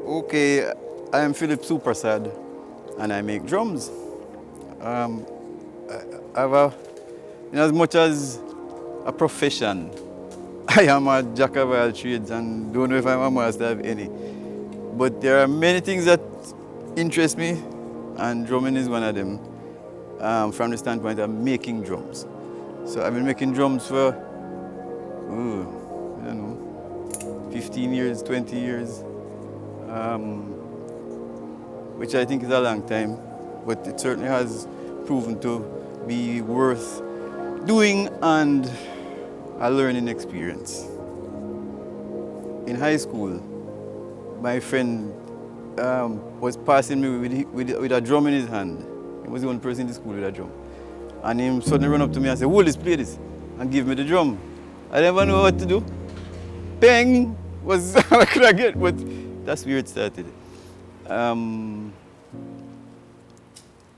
Okay, I am Philip Supersad and I make drums. Um, I have a, in as much as a profession, I am a jack of all trades and don't know if I'm a master of any. But there are many things that interest me, and drumming is one of them, from the standpoint of making drums. So I've been making drums for, I don't know, 15 years, 20 years, which I think is a long time, but it certainly has proven to be worth doing and a learning experience. In high school, my friend was passing me with a drum in his hand. He was the only person in the school with a drum. And he suddenly ran up to me and said, "Well, let's play this," and give me the drum. I never know what to do. Bang was all I could get, but that's where it started.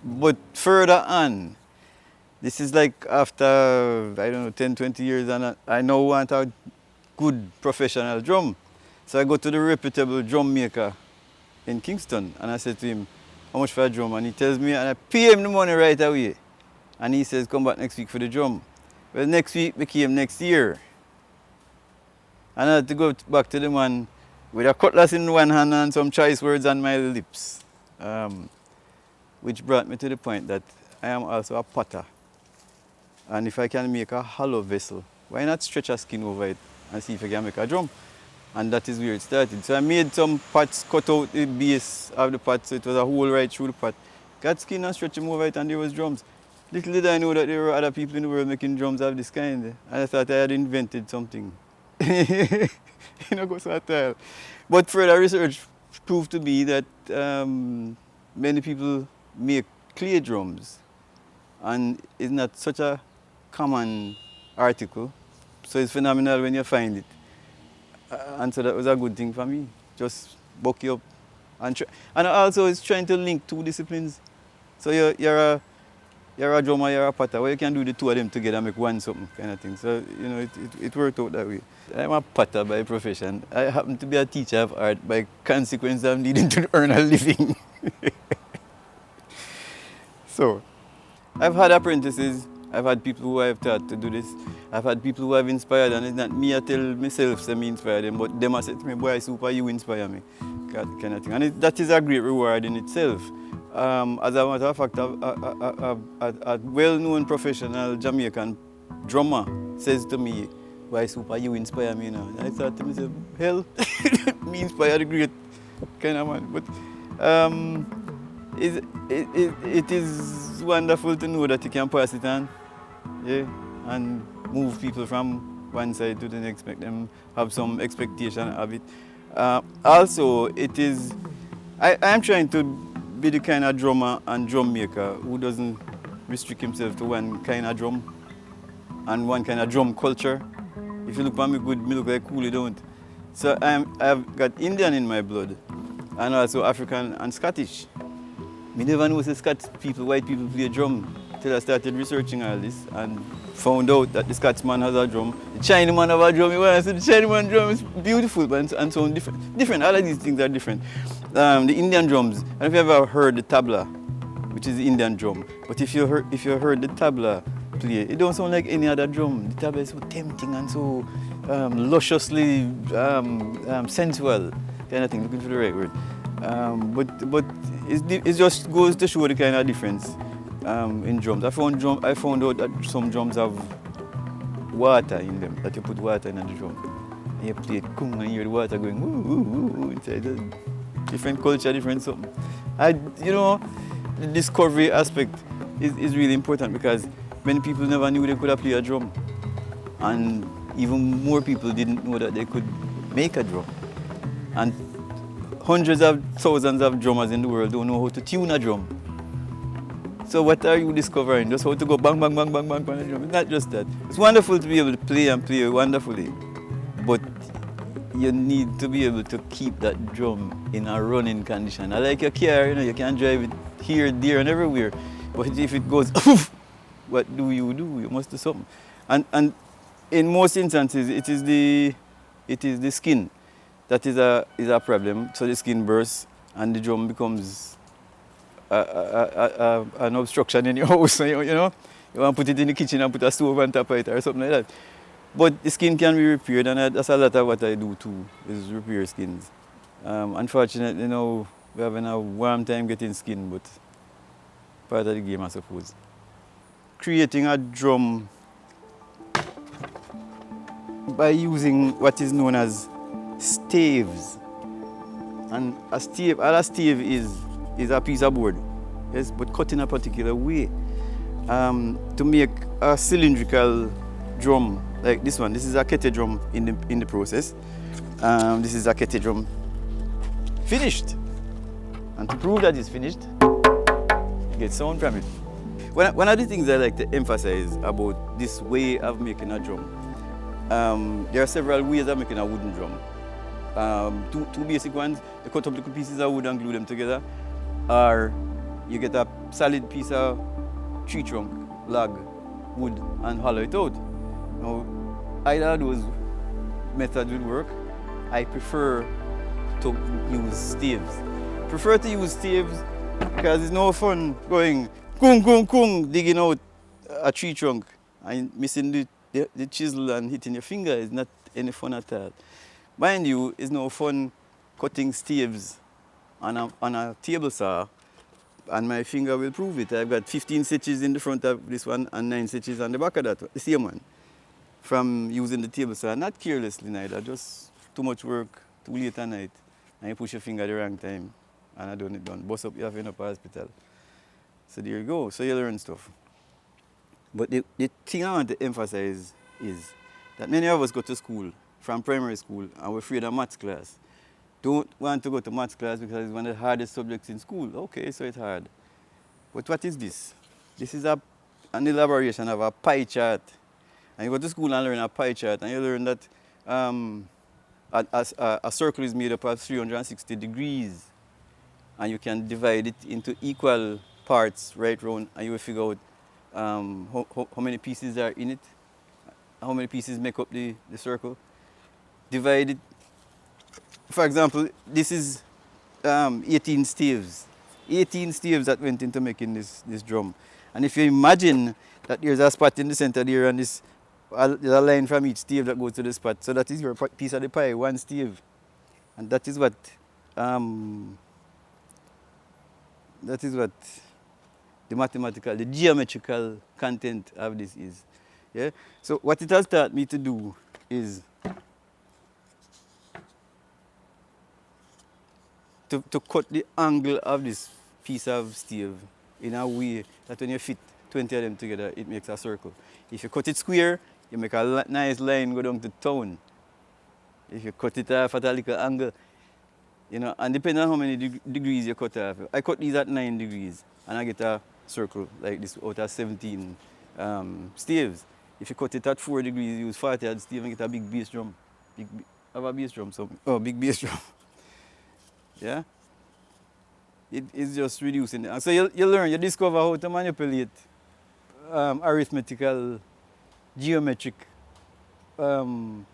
But further on, this is like after, I don't know, 10, 20 years, and I now want a good professional drum. So I go to the reputable drum maker in Kingston, and I said to him, "How much for a drum?" And he tells me, and I pay him the money right away. And he says, "Come back next week for the drum." Well, next week became next year. And I had to go back to the man with a cutlass in one hand and some choice words on my lips. Which brought me to the point that I am also a potter. And if I can make a hollow vessel, why not stretch a skin over it and see if I can make a drum? And that is where it started. So I made some pots, cut out the base of the pot so it was a hole right through the pot. Got skin and stretched them over it, and there was drums. Little did I know that there were other people in the world making drums of this kind. And I thought I had invented something. You know, go so tile. But further research proved to be that many people make clay drums, and it's not such a common article. So it's phenomenal when you find it. And so that was a good thing for me. Just buck you up. And also it's trying to link two disciplines. So you're a drummer, you're a potter. Well, you can do the two of them together and make one something kind of thing. So, you know, it worked out that way. I'm a potter by profession. I happen to be a teacher of art by consequence of needing to earn a living. So, I've had apprentices. I've had people who I've taught to do this. I've had people who have inspired, and it's not me I tell myself say me inspire them, but them I say to me, "Boy, super, you inspire me," kind of thing. And that is a great reward in itself. As a matter of fact, a well-known professional Jamaican drummer says to me, "Why, super, you inspire me now." And I thought to myself, hell, me inspire the great kind of man. But it is wonderful to know that you can pass it on, yeah, and move people from one side to the next, make them have some expectation of it. Also, it is, I am trying to be the kind of drummer and drum maker who doesn't restrict himself to one kind of drum and one kind of drum culture. If you look at me good, me look like cool, you don't. So I've got Indian in my blood, and also African and Scottish. Me never knew white people play drum till I started researching all this and found out that the Scotsman has a drum, the Chinaman has a drum. When I said the Chinaman drum is beautiful and so different. All of these things are different. The Indian drums, I don't know if you've ever heard the tabla, which is the Indian drum. But if you heard the tabla play, it don't sound like any other drum. The tabla is so tempting and so lusciously sensual, kind of thing. Looking for the right word. But it just goes to show the kind of difference in drums. I found out that some drums have water in them, that you put water in the drum. And you play it, and you hear the water going woo, woo, woo, woo inside. Different culture, different something. The discovery aspect is really important because many people never knew they could play a drum. And even more people didn't know that they could make a drum. And hundreds of thousands of drummers in the world don't know how to tune a drum. So what are you discovering? Just how to go bang, bang, bang, bang, bang on a drum. It's not just that. It's wonderful to be able to play and play wonderfully, but you need to be able to keep that drum in a running condition. I like your car, you can drive it here, there, and everywhere. But if it goes, what do? You must do something. And in most instances, it is the skin. that is a problem. So the skin bursts and the drum becomes an obstruction in your house. You know, you want to put it in the kitchen and put a stove on top of it or something like that. But the skin can be repaired, and that's a lot of what I do too, is repair skins. Unfortunately, you know, we're having a warm time getting skin, but part of the game, I suppose. Creating a drum by using what is known as staves. And a stave is a piece of board, yes, but cut in a particular way to make a cylindrical drum like this one. This is a kete drum in the process. This is a kete drum finished, and to prove that it's finished, you get sound from it. One of the things I like to emphasize about this way of making a drum, there are several ways of making a wooden drum. Two basic ones: you cut up little pieces of wood and glue them together, or you get a solid piece of tree trunk, log, wood, and hollow it out. Now, either of those methods will work. I prefer to use staves. Prefer to use staves because it's no fun going kung kung kung digging out a tree trunk and missing the chisel and hitting your finger. Is not any fun at all. Mind you, it's no fun cutting staves on a table saw, and my finger will prove it. I've got 15 stitches in the front of this one and 9 stitches on the back of that, the same one, from using the table saw. Not carelessly neither, just too much work, too late at night, and you push your finger at the wrong time, and I done it done. Bust up, you have to end up at hospital. So there you go, so you learn stuff. But the thing I want to emphasize is that many of us go to school, from primary school, and we're afraid of maths class. Don't want to go to maths class because it's one of the hardest subjects in school. Okay, so it's hard. But what is this? This is an elaboration of a pie chart. And you go to school and learn a pie chart, and you learn that a circle is made up of 360 degrees. And you can divide it into equal parts right round, and you will figure out how many pieces are in it, how many pieces make up the circle. Divide it. For example, this is 18 staves. 18 staves that went into making this drum. And if you imagine that there's a spot in the center there, and there's a line from each stave that goes to the spot, so that is your piece of the pie, one stave. And that is what the geometrical content of this is. Yeah? So what it has taught me to do is to cut the angle of this piece of stave in a way that when you fit 20 of them together, it makes a circle. If you cut it square, you make a nice line go down to town. If you cut it off at a little angle, you know, and depending on how many degrees you cut off. I cut these at 9 degrees, and I get a circle like this out of 17 staves. If you cut it at 4 degrees, you use 40 odd stave and get a big bass drum. Have a bass drum, big bass drum. Yeah? It is just reducing it. And so you learn, you discover how to manipulate arithmetical, geometric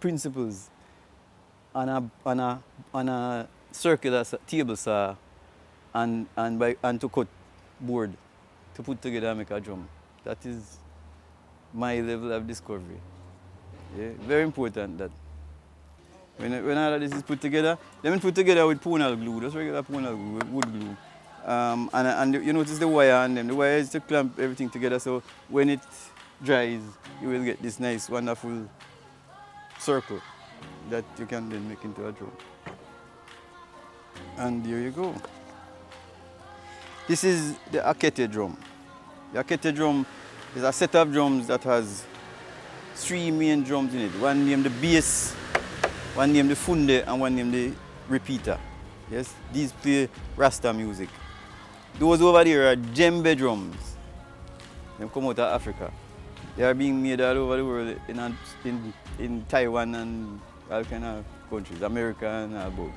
principles on a circular table saw and to cut board to put together and make a drum. That is my level of discovery. Yeah? Very important that when all of this is put together, then put together with ponal glue, just regular ponal glue, wood glue. And you notice the wire on them. The wire is to clamp everything together, so when it dries, you will get this nice, wonderful circle that you can then make into a drum. And there you go. This is the akete drum. The akete drum is a set of drums that has 3 main drums in it. One named the bass, one named the funde, and one named the repeater. Yes, these play Rasta music. Those over there are djembe drums. They come out of Africa. They are being made all over the world in Taiwan and all kind of countries, America and above.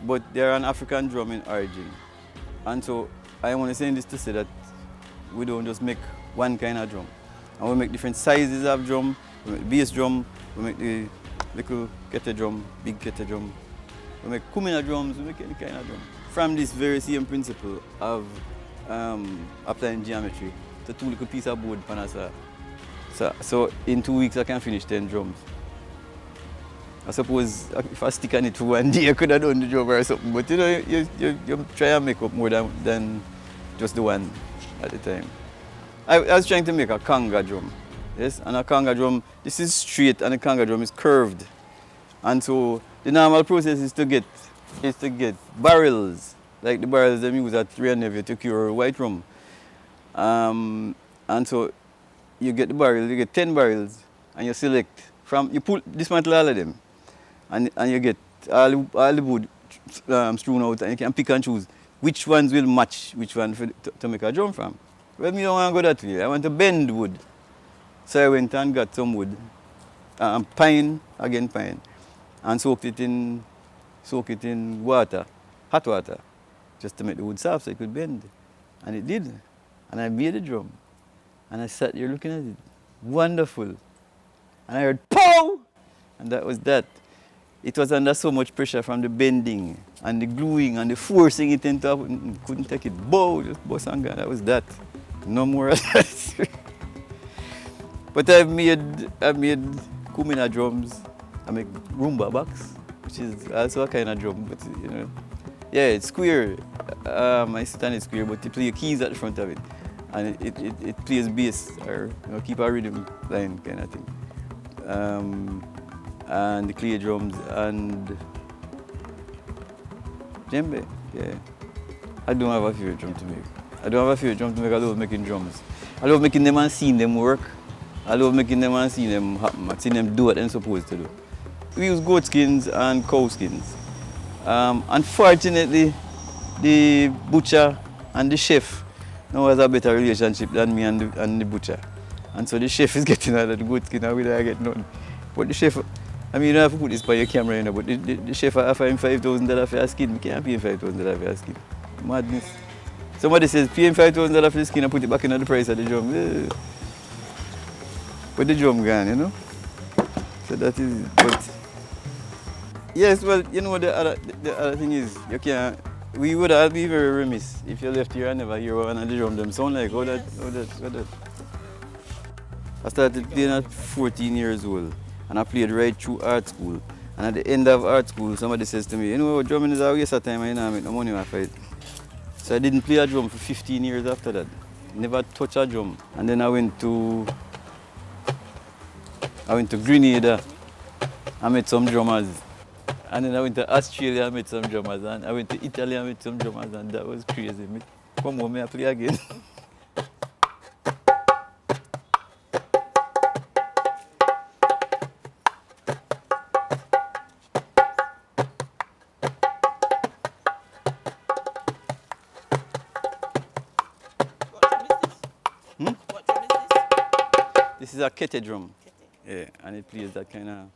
But they are an African drum in origin. And so I want to say this to say that we don't just make one kind of drum. And we make different sizes of drum. We make the bass drum, we make the little kete drum, big kete drum, we make kumina drums, we make any kind of drum. From this very same principle of applying geometry to 2 little pieces of board pan a saw. So in 2 weeks I can finish 10 drums. I suppose if I stick on it for 1 day I could have done the job or something, but you know, you try and make up more than just the one at the time. I was trying to make a conga drum, yes, and a conga drum, this is straight and the conga drum is curved. And so the normal process is to get barrels, like the barrels they use at Rio to cure white rum. And so you get the barrels, you get 10 barrels, and you select from, you dismantle all of them, and you get all the wood strewn out, and you can pick and choose which ones will match which one to make a drum from. Well, me don't want to go that way. I want to bend wood. So I went and got some wood, pine, and soak it in water, hot water, just to make the wood soft so it could bend. And it did. And I made a drum. And I sat here looking at it. Wonderful. And I heard pow! And that was that. It was under so much pressure from the bending and the gluing and the forcing it into, couldn't take it. Bow, just bust and gone. That was that. No more of that. But I've made kumina drums. I make rumba box, which is also a kind of drum, but you know, yeah, it's square. I stand it square, but you play keys at the front of it, and it plays bass or keep a rhythm line kind of thing. And the clay drums and djembe, yeah. I don't have a favorite drum to make. I love making drums. I love making them and seeing them work. I love making them and seeing them happen, seeing them do what they're supposed to do. We use goat skins and cow skins. Unfortunately, the butcher and the chef now has a better relationship than me and the butcher. And so the chef is getting out of the goat skin and we don't get none. But the chef, I mean, you don't have to put this by your camera, you know, but the chef offer him $5,000 for a skin. We can't pay him $5,000 for a skin. Madness. Somebody says, pay him $5,000 for the skin and put it back in the price of the drum. But the drum gone, you know? So that is it. But yes, well, you know, the other thing is, you can't, we would all be very remiss if you left here and never hear one of the drum them sound like. How that. I started playing at 14 years old, and I played right through art school. And at the end of art school, somebody says to me, you know, drumming is a waste of time, and you know, I make no money off it. So I didn't play a drum for 15 years after that. Never touched a drum. And then I went to Grenada. I met some drummers. And then I went to Australia, I met some drummers. And I went to Italy, I met some drummers. And that was crazy. Come home, I play again. What drum is this? This is a kete drum. Yeah, and it plays that kind of